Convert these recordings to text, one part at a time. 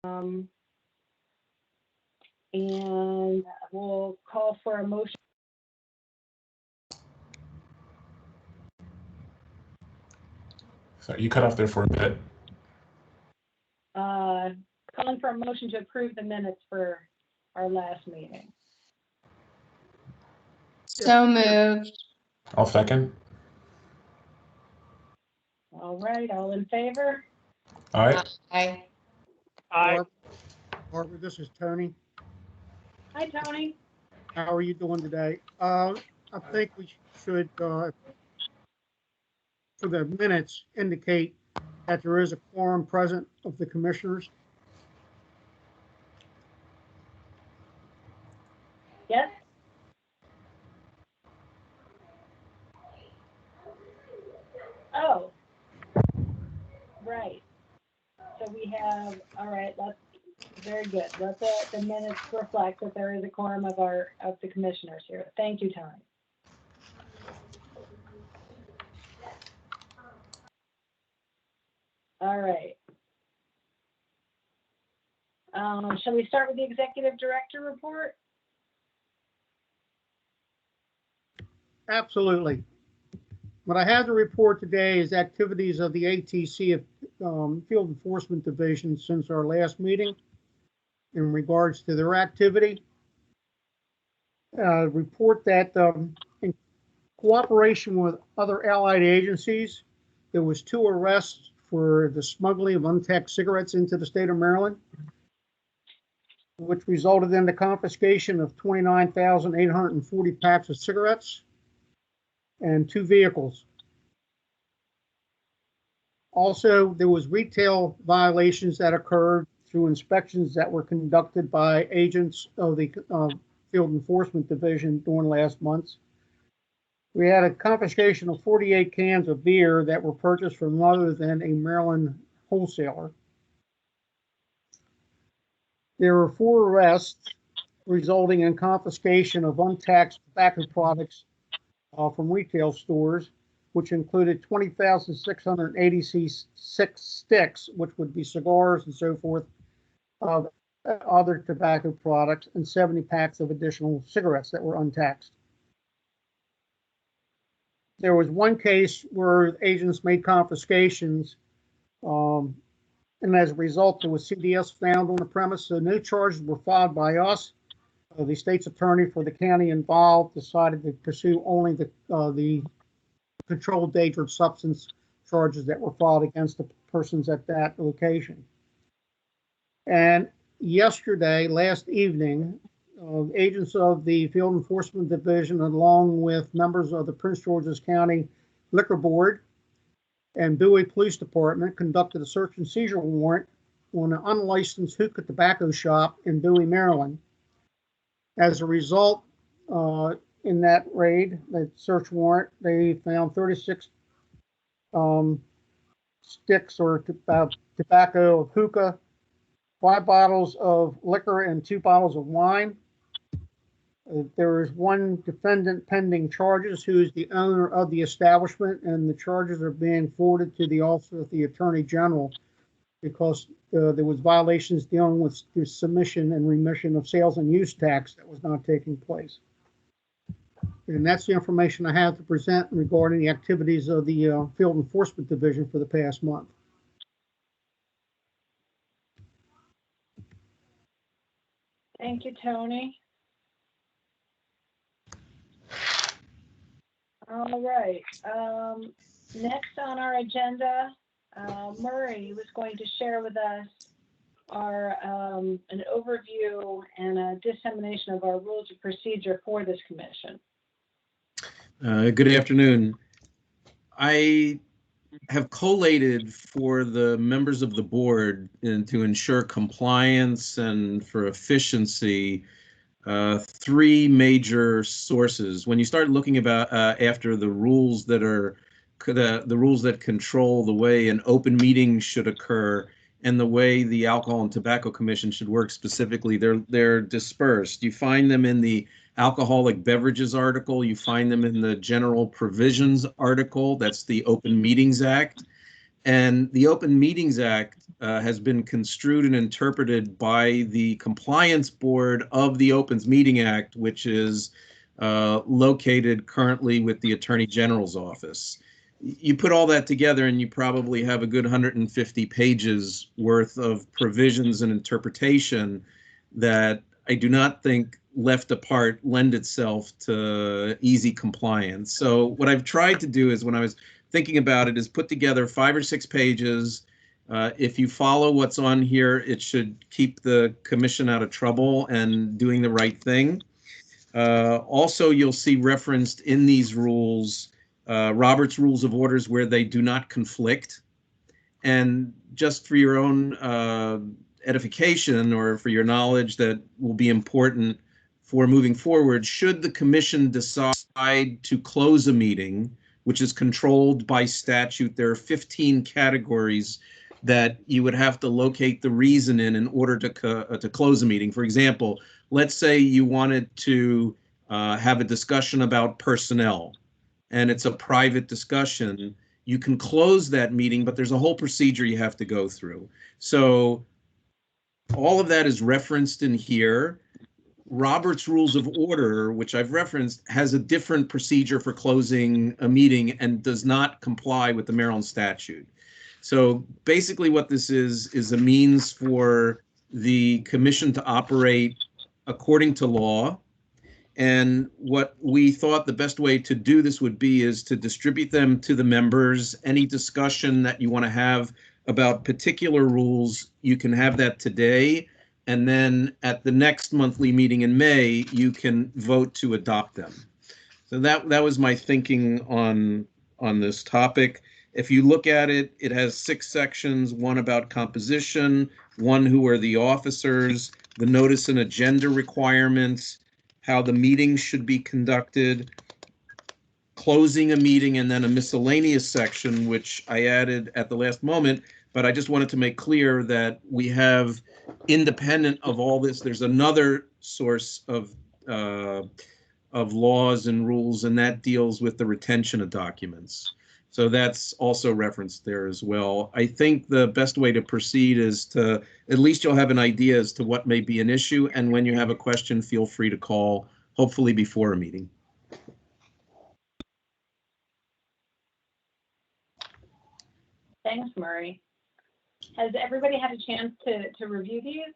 And we'll call for a motion. So you cut off there for a bit. Calling for a motion to approve the minutes for our last meeting. So moved. I'll second. All right, all in favor? All right. Aye. Aye. Barbara, this is Tony. Hi, Tony. How are you doing today? I think we should, for the minutes, indicate that there is a quorum present of the commissioners. Yes? Oh, right. So we have, all right, that's very good. Let the minutes reflect that there is a quorum of the commissioners here. Thank you, Tony. All right. Shall we start with the executive director report? Absolutely. What I have to report today is activities of the ATC Field Enforcement Division since our last meeting in regards to their activity. Report that in cooperation with other allied agencies, there was 2 arrests for the smuggling of untaxed cigarettes into the state of Maryland, which resulted in the confiscation of 29,840 packs of cigarettes and 2 vehicles. Also, there was retail violations that occurred through inspections that were conducted by agents of the Field Enforcement Division during last month. We had a confiscation of 48 cans of beer that were purchased from none other than a Maryland wholesaler. There were 4 arrests resulting in confiscation of untaxed tobacco products from retail stores, which included 20,686 sticks, which would be cigars and so forth, of other tobacco products, and 70 packs of additional cigarettes that were untaxed. There was one case where agents made confiscations, and as a result, there was CDS found on the premise, so no charges were filed by us. The state's attorney for the county involved decided to pursue only the controlled dangerous substance charges that were filed against the persons at that location. And yesterday, last evening, agents of the Field Enforcement Division, along with members of the Prince George's County Liquor Board and Bowie Police Department, conducted a search and seizure warrant on an unlicensed hookah tobacco shop in Bowie, Maryland. As a result, in that raid, that search warrant, they found 36 sticks or tobacco of hookah, 5 bottles of liquor, and 2 bottles of wine. There is one defendant pending charges who is the owner of the establishment, and the charges are being forwarded to the Office of the Attorney General because there was violations dealing with the submission and remission of sales and use tax that was not taking place. And that's the information I have to present regarding the activities of the Field Enforcement Division for the past month. Thank you, Tony. All right. Next on our agenda, Murray was going to share with us our an overview and a dissemination of our rules of procedure for this commission. Good afternoon. I have collated for the members of the board and to ensure compliance and for efficiency 3 major sources. When you start looking about after the rules that are the rules that control the way an open meeting should occur and the way the Alcohol and Tobacco Commission should work specifically, they're dispersed. You find them in the alcoholic beverages article. You find them in the general provisions article. That's the Open Meetings Act. And the Open Meetings Act has been construed and interpreted by the Compliance Board of the Opens Meeting Act, which is located currently with the Attorney General's office. You put all that together and you probably have a good 150 pages worth of provisions and interpretation that I do not think left apart lend itself to easy compliance. So what I've tried to do is, when I was thinking about it, is put together 5 or 6 pages. If you follow what's on here, it should keep the commission out of trouble and doing the right thing. Also, you'll see referenced in these rules, Robert's Rules of Orders, where they do not conflict. And just for your own edification, or for your knowledge that will be important for moving forward, should the commission decide to close a meeting, which is controlled by statute, there are 15 categories that you would have to locate the reason in order to close a meeting. For example, let's say you wanted to have a discussion about personnel, and it's a private discussion. You can close that meeting, but there's a whole procedure you have to go through. So all of that is referenced in here. Robert's Rules of Order, which I've referenced, has a different procedure for closing a meeting and does not comply with the Maryland statute. So basically what this is a means for the commission to operate according to law. And what we thought the best way to do this would be is to distribute them to the members. Any discussion that you want to have about particular rules, you can have that today. And then at the next monthly meeting in May, you can vote to adopt them. So that was my thinking on this topic. If you look at it, it has 6 sections, one about composition, one who are the officers, the notice and agenda requirements, how the meeting should be conducted, closing a meeting, and then a miscellaneous section, which I added at the last moment. But I just wanted to make clear that we have, independent of all this, there's another source of laws and rules, and that deals with the retention of documents. So that's also referenced there as well. I think the best way to proceed is to, at least you'll have an idea as to what may be an issue, and when you have a question, feel free to call, hopefully before a meeting. Thanks, Murray. Has everybody had a chance to review these?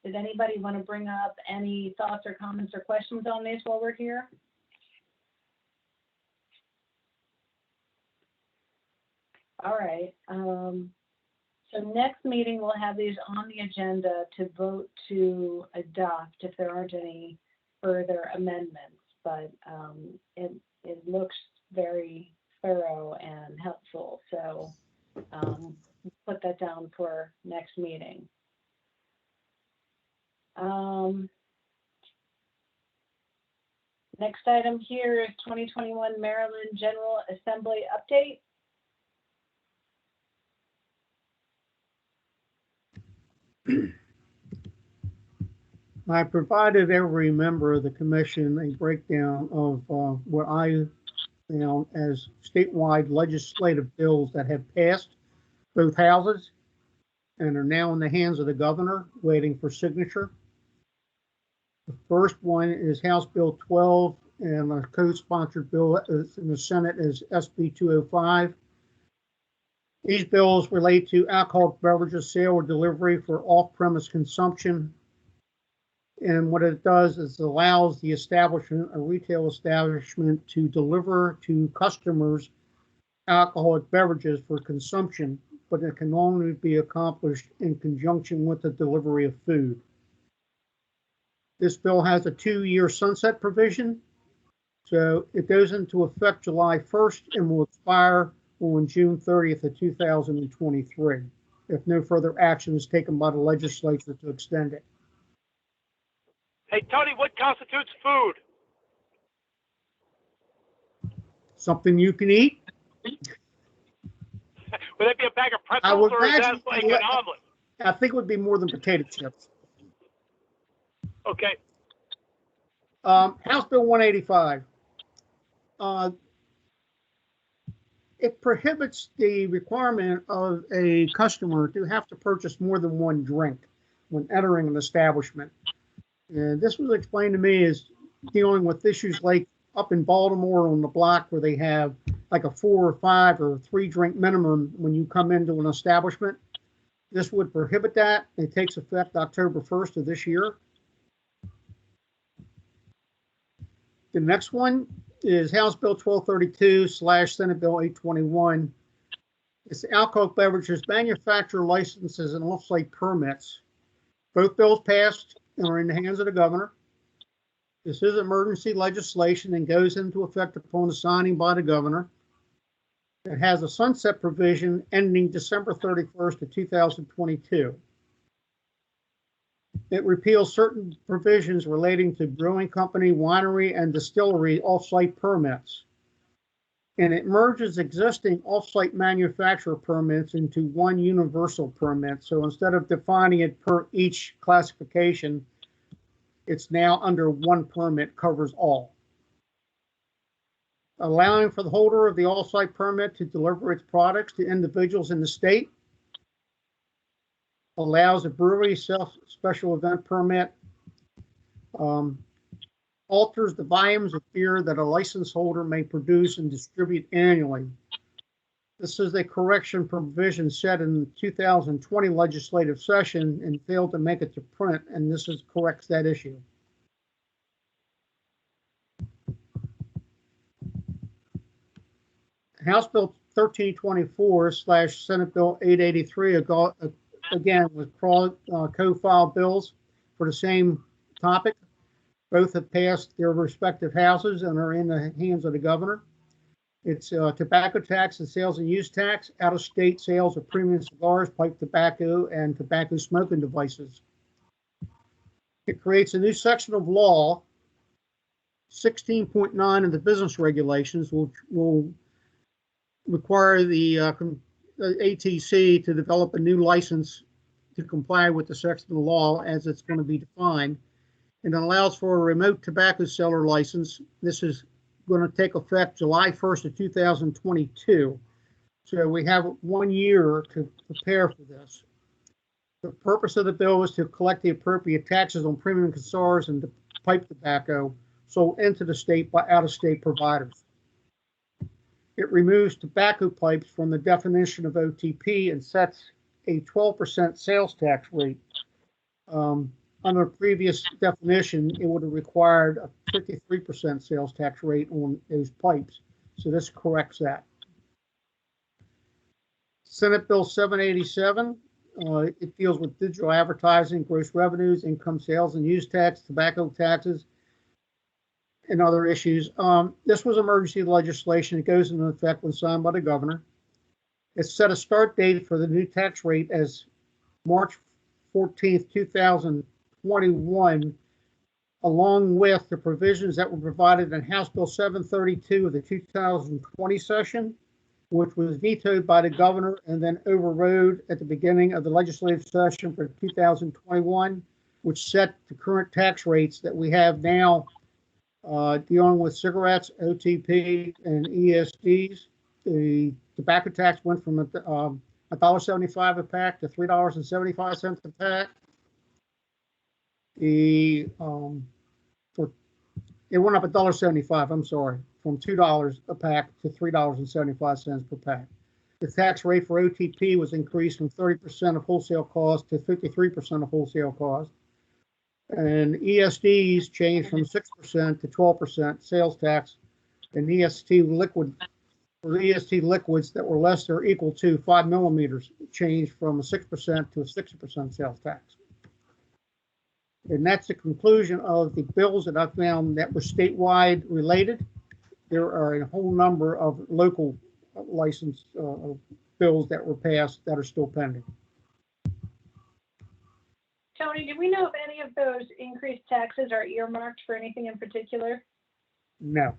Did anybody want to bring up any thoughts or comments or questions on these while we're here? All right. So next meeting, we'll have these on the agenda to vote to adopt if there aren't any further amendments. But it looks very thorough and helpful. So put that down for next meeting. Next item here is 2021 Maryland General Assembly update. I provided every member of the commission a breakdown of what I found as statewide legislative bills that have passed both houses and are now in the hands of the governor waiting for signature. The first one is House Bill 12, and a co-sponsored bill in the Senate is SB 205. These bills relate to alcoholic beverages sale or delivery for off-premise consumption. And what it does is allows the establishment, a retail establishment, to deliver to customers alcoholic beverages for consumption, but it can only be accomplished in conjunction with the delivery of food. This bill has a 2-year sunset provision, so it goes into effect July 1st and will expire on June 30th of 2023, if no further action is taken by the legislature to extend it. Hey, Tony, what constitutes food? Something you can eat? Would that be a bag of I would pretzels, or is that imagine like an omelet? I think it would be more than potato chips. Okay. House Bill 185. It prohibits the requirement of a customer to have to purchase more than one drink when entering an establishment. And this was explained to me as dealing with issues like up in Baltimore on the block where they have like a 4 or 5 or 3 drink minimum when you come into an establishment. This would prohibit that. It takes effect October 1st of this year. The next one is House Bill 1232 / Senate Bill 821. It's alcohol beverages manufacturer licenses and off-site permits. Both bills passed and are in the hands of the governor. This is emergency legislation and goes into effect upon the signing by the governor. It has a sunset provision ending December 31st of 2022. It repeals certain provisions relating to brewing company, winery, and distillery off-site permits. And it merges existing off-site manufacturer permits into one universal permit. So instead of defining it per each classification, it's now under one permit, covers all. Allowing for the holder of the off-site permit to deliver its products to individuals in the state. Allows a brewery special event permit. Alters the volumes of beer that a license holder may produce and distribute annually. This is a correction provision set in the 2020 legislative session and failed to make it to print, and this corrects that issue. House Bill 1324 / Senate Bill 883, again, with co-filed bills for the same topic. Both have passed their respective houses and are in the hands of the governor. It's tobacco tax and sales and use tax, out-of-state sales of premium cigars, pipe tobacco, and tobacco smoking devices. It creates a new section of law, 16.9 of the business regulations, which will require the ATC to develop a new license to comply with the section of the law as it's going to be defined. And it allows for a remote tobacco seller license. This is going to take effect July 1st of 2022. So we have 1 year to prepare for this. The purpose of the bill is to collect the appropriate taxes on premium cigars and pipe tobacco sold into the state by out-of-state providers. It removes tobacco pipes from the definition of OTP and sets a 12% sales tax rate. Under previous definition, it would have required a 53% sales tax rate on those pipes. So this corrects that. Senate Bill 787, it deals with digital advertising, gross revenues, income sales and use tax, tobacco taxes, and other issues. This was emergency legislation. It goes into effect when signed by the governor. It set a start date for the new tax rate as March 14th, 2021, along with the provisions that were provided in House Bill 732 of the 2020 session, which was vetoed by the governor and then overrode at the beginning of the legislative session for 2021, which set the current tax rates that we have now dealing with cigarettes, OTP, and ESDs. The tobacco tax went from $1.75 a pack to $3.75 a pack. It went up $1.75, I'm sorry, from $2 a pack to $3.75 per pack. The tax rate for OTP was increased from 30% of wholesale cost to 53% of wholesale cost. And ESDs changed from 6% to 12% sales tax. And EST liquids that were less or equal to 5 millimeters changed from a 6% to a 60% sales tax. And that's the conclusion of the bills that I found that were statewide related. There are a whole number of local license bills that were passed that are still pending. Tony, do we know if any of those increased taxes are earmarked for anything in particular? No,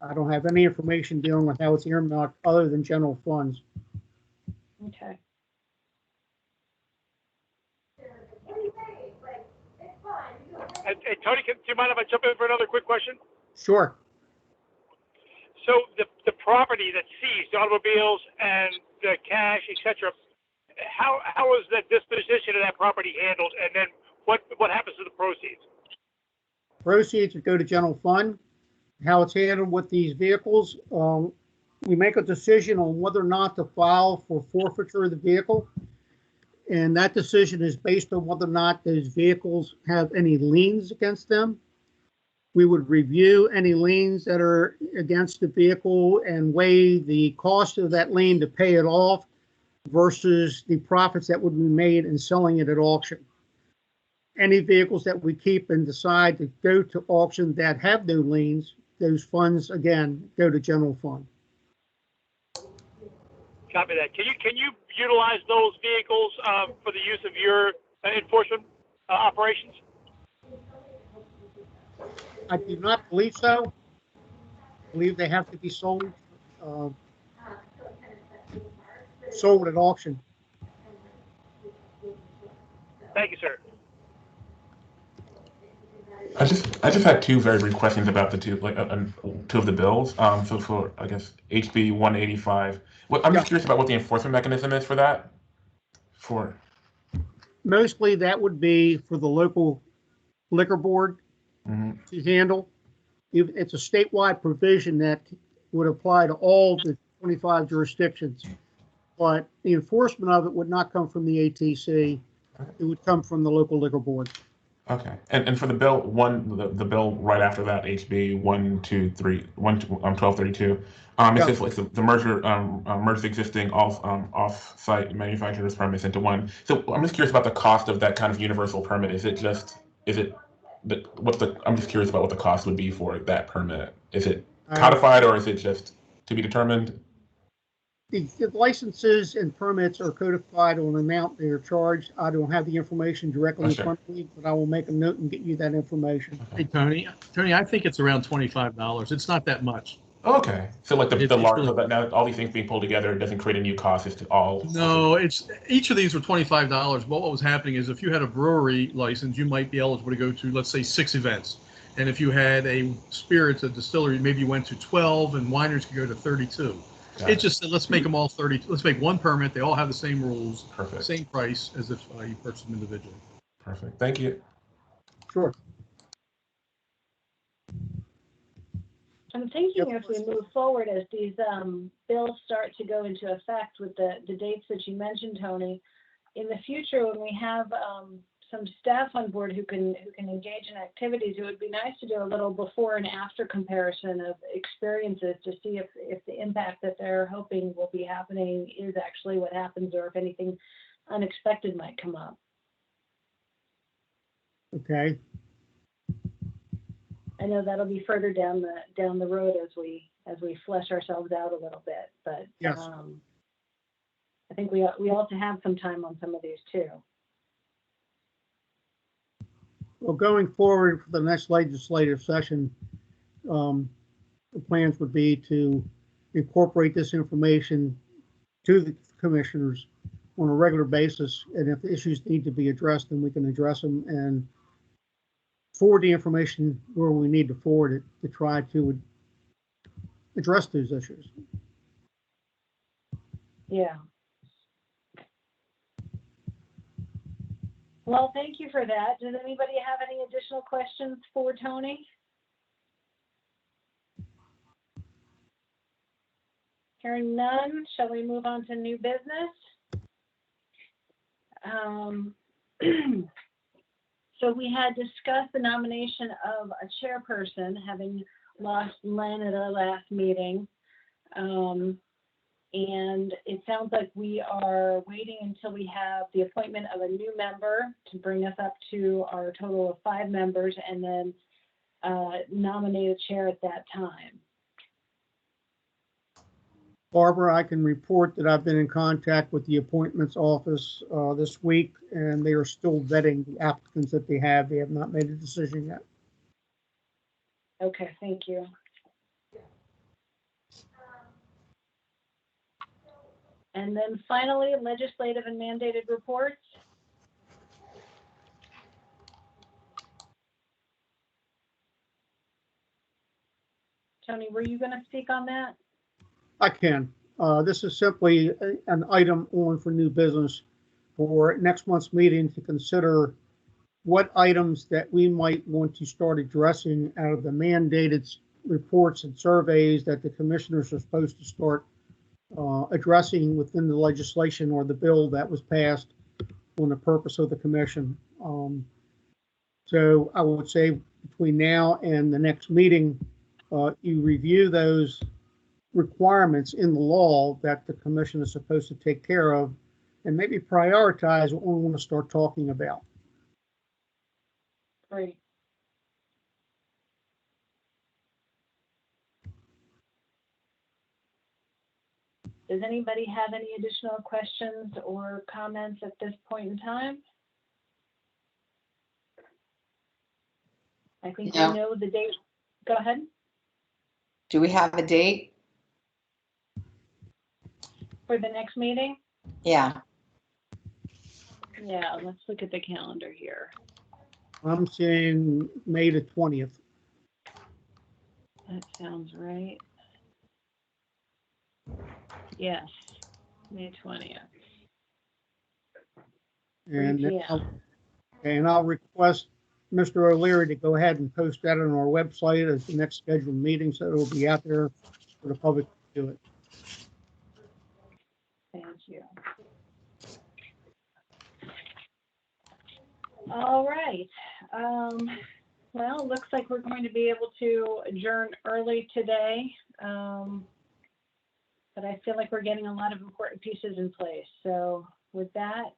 I don't have any information dealing with how it's earmarked other than general funds. Okay. Hey, Tony, do you mind if I jump in for another quick question? Sure. So the property that's seized, the automobiles and the cash, etc. How is the disposition of that property handled, and then what happens to the proceeds? Proceeds would go to general fund. How it's handled with these vehicles, we make a decision on whether or not to file for forfeiture of the vehicle. And that decision is based on whether or not those vehicles have any liens against them. We would review any liens that are against the vehicle and weigh the cost of that lien to pay it off versus the profits that would be made in selling it at auction. Any vehicles that we keep and decide to go to auction that have no liens, those funds, again, go to general fund. Copy that. Can you utilize those vehicles for the use of your enforcement operations? I do not believe so. I believe they have to be sold at auction. Thank you, sir. I just had two very brief questions about the two two of the bills. So for I guess HB 185. Well, I'm just curious about what the enforcement mechanism is for that. Mostly that would be for the local liquor board Mhm. to handle. It's a statewide provision that would apply to all the 25 jurisdictions, but the enforcement of it would not come from the ATC. It would come from the local liquor board. Okay, and for the bill the bill right after that, HB 1232. It says like the merger merges existing off-site manufacturers permits into one. So I'm just curious about the cost of that kind of universal permit. I'm just curious about what the cost would be for that permit. Is it codified or is it just to be determined? The licenses and permits are codified on the amount they are charged. I don't have the information directly in front of me, but I will make a note and get you that information. Hey, Tony, I think it's around $25. It's not that much. Okay, so like the It's large, really- so that now all these things being pulled together, it doesn't create a new cost. It's to all. No, it's each of these were $25. But what was happening is if you had a brewery license, you might be eligible to go to, let's say, 6 events. And if you had a spirits, a distillery, maybe you went to 12, and wineries could go to 32. It just said, let's make them all 30. Let's make one permit. They all have the same rules, Perfect. same price as if you purchased them individually. Perfect. Thank you. Sure. I'm thinking if we move forward as these bills start to go into effect with the dates that you mentioned, Tony, in the future when we have some staff on board who can engage in activities, it would be nice to do a little before and after comparison of experiences to see if the impact that they're hoping will be happening is actually what happens or if anything unexpected might come up. Okay. I know that'll be further down the road as we flesh ourselves out a little bit, but Yes. I think we ought to have some time on some of these too. Well, going forward for the next legislative session, the plans would be to incorporate this information to the commissioners on a regular basis. And if issues need to be addressed, then we can address them and forward the information where we need to forward it to try to address those issues. Yeah. Well, thank you for that. Does anybody have any additional questions for Tony? Hearing none, shall we move on to new business? So we had discussed the nomination of a chairperson, having lost Len at our last meeting. And it sounds like we are waiting until we have the appointment of a new member to bring us up to our total of 5 members and then nominate a chair at that time. Barbara, I can report that I've been in contact with the appointments office this week, and they are still vetting the applicants that they have. They have not made a decision yet. Okay, thank you. And then finally, legislative and mandated reports. Tony, were you going to speak on that? I can. This is simply an item on for new business for next month's meeting to consider what items that we might want to start addressing out of the mandated reports and surveys that the commissioners are supposed to start addressing within the legislation or the bill that was passed on the purpose of the commission. So I would say between now and the next meeting, you review those requirements in the law that the commission is supposed to take care of and maybe prioritize what we want to start talking about. Great. Does anybody have any additional questions or comments at this point in time? I think No. we know the date. Go ahead. Do we have a date? For the next meeting? Yeah. Yeah, let's look at the calendar here. I'm saying May the 20th. That sounds right. Yes, May 20th. And 3 p.m. I'll request Mr. O'Leary to go ahead and post that on our website as the next scheduled meeting, so it'll be out there for the public to do it. Thank you. All right. Well, it looks like we're going to be able to adjourn early today. But I feel like we're getting a lot of important pieces in place. So with that,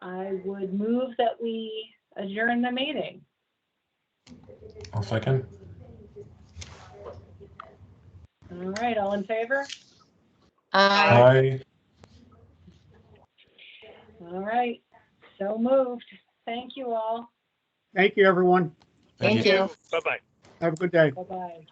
I would move that we adjourn the meeting. I'll second. All right, all in favor? Aye. All right, so moved. Thank you all. Thank you, everyone. Thank you. Bye-bye. Have a good day. Bye-bye.